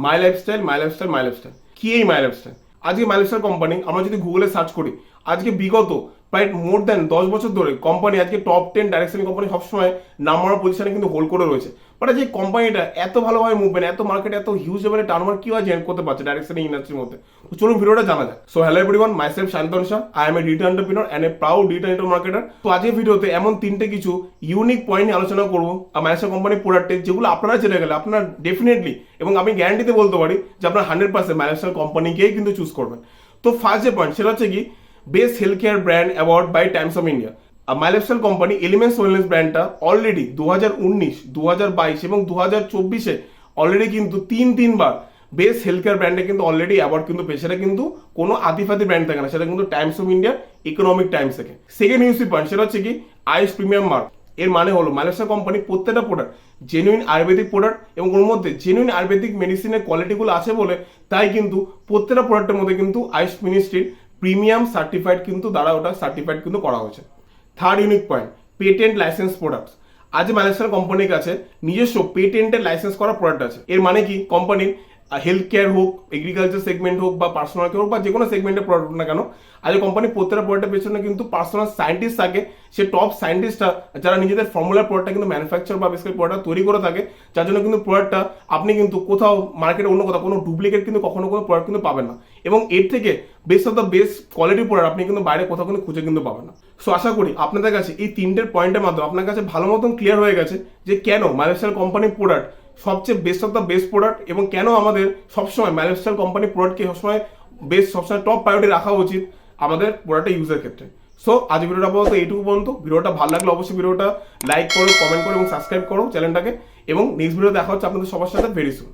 মাই lifestyle মাই lifestyle মাই lifestyle কি এই মাই lifestyle? আজকে মাই লাইফস্টাইল কোম্পানি আমরা যদি গুগলে সার্চ করি, আজকে বিগত প্রায় মোর দ্যান 10 বছর ধরে কোম্পানি আজকে টপ 10 ডাইরেকশন কোম্পানি সবসময় নাম্বার ওয়ান পজিশনে কিন্তু হোল্ড করে রয়েছে। বাট আজকে কোম্পানিটা এত ভালোভাবে মুভমেন্ট, এত মার্কেট, এত হিউজ লেভেলে টার্নওভার কি হয় জেনারেট করতে পারছে ডাইরেকশন ইন্ডাস্ট্রির মধ্যে। তো চলুন ভিডিওটা জানা যায়। So hello everyone, myself Shantan Shah, I am a digital entrepreneur and a proud digital network marketer. তো আজকের ভিডিওতে এমন তিনটে কিছু ইউনিক পয়েন্ট নিয়ে আলোচনা করবো মাই লাইফস্টাইল কোম্পানির প্রোডাক্টে, যেগুলো আপনারা জেনে গেলে আপনারা ডেফিনেটলি এবং আমি গ্যারান্টিতে বলতে পারি যে আপনারা 100% মাই লাইফস্টাইল কোম্পানিকেই কিন্তু চুজ করবেন। তো ফার্স্ট যে পয়েন্ট সেটা হচ্ছে কি, best health care brand award by Times of India. My lifestyle company elements wellness ব্র্যান্ডটা অলরেডি 2019, 2022 এবং 2024-এ অলরেডি কিন্তু তিনবার বেস্ট হেলথ কেয়ার ব্র্যান্ডে কিন্তু অলরেডি অ্যাওয়ার্ড কিন্তু পেয়েছে। সেটা কিন্তু কোনো আতিফাতি ব্র্যান্ড থাকে না, সেটা কিন্তু Times of India economic Times থেকে। সেকেন্ড ইউসি পয়েন্ট সেটা হচ্ছে কি, আইস প্রিমিয়াম মার্ক। এর মানে হলো মাই লাইফস্টাইল কোম্পানি প্রত্যেকটা প্রোডাক্ট জেনুইন আয়ুর্বেদিক প্রোডাক্ট এবং ওর মধ্যে জেনুইন আয়ুর্বেদিক মেডিসিনের কোয়ালিটিগুলো আছে বলে তাই কিন্তু প্রত্যেকটা প্রোডাক্টের মধ্যে কিন্তু আয়ুষ মিনিস্ট্রির প্রিমিয়াম সার্টিফাইড কিন্তু দ্বারা ওটা সার্টিফাইড কিন্তু করা হয়েছে। Third unique point, patent licence products. আজ মাই লাইফস্টাইল কোম্পানির কাছে নিজস্ব পেটেন্টের লাইসেন্স করা প্রোডাক্ট আছে। এর মানে কি, কোম্পানির হেলথ কেয়ার হোক, এগ্রিকালচার সেগমেন্ট হোক বা পার্সোনাল কেয়ার হোক বা যে কোনো সেগমেন্টের প্রোডাক্ট না কেন, আজ কোম্পানি প্রত্যেকটা প্রোডাক্টের পেছনে কিন্তু পার্সোনাল সায়েন্টিস্ট থাকে। সে টপ সায়েন্টিস্টরা যারা নিজেদের ফর্মুলার প্রোডাক্টটা কিন্তু ম্যানুফ্যাকচার বা বেসিক্যালি প্রোডাক্ট তৈরি করে থাকে, যার জন্য কিন্তু প্রোডাক্টটা আপনি কিন্তু কোথাও মার্কেটে অন্য কোথাও কোনো ডুপ্লিকেট কিন্তু কখনো কোনো প্রোডাক্ট কিন্তু পাবেন না। এবং এর থেকে best of the best quality product আপনি কিন্তু বাইরে কোথাও কোনো খুঁজে কিন্তু পাবেন না। সো আশা করি আপনাদের কাছে এই তিনটের পয়েন্টের মাধ্যমে আপনার কাছে ভালো মতন ক্লিয়ার হয়ে গেছে যে কেন মাই লাইফস্টাইল কোম্পানির প্রোডাক্ট সবচেয়ে best of the best product এবং কেন আমাদের সবসময় মাই লাইফস্টাইল কোম্পানির প্রোডাক্টকে সবসময় বেস্ট, সবসময় টপ প্রায়োরিটি রাখা উচিত আমাদের প্রোডাক্টের ইউজের ক্ষেত্রে। সো আজ ভিডিওটা পর্যন্ত এইটুকু পর্যন্ত। ভিডিওটা ভালো লাগলে অবশ্যই ভিডিওটা লাইক করো, কমেন্ট করো এবং সাবস্ক্রাইব করো চ্যানেলটাকে। এবং নেক্সট ভিডিও দেখা হচ্ছে আপনাদের সবার সাথে ভেরি সুন।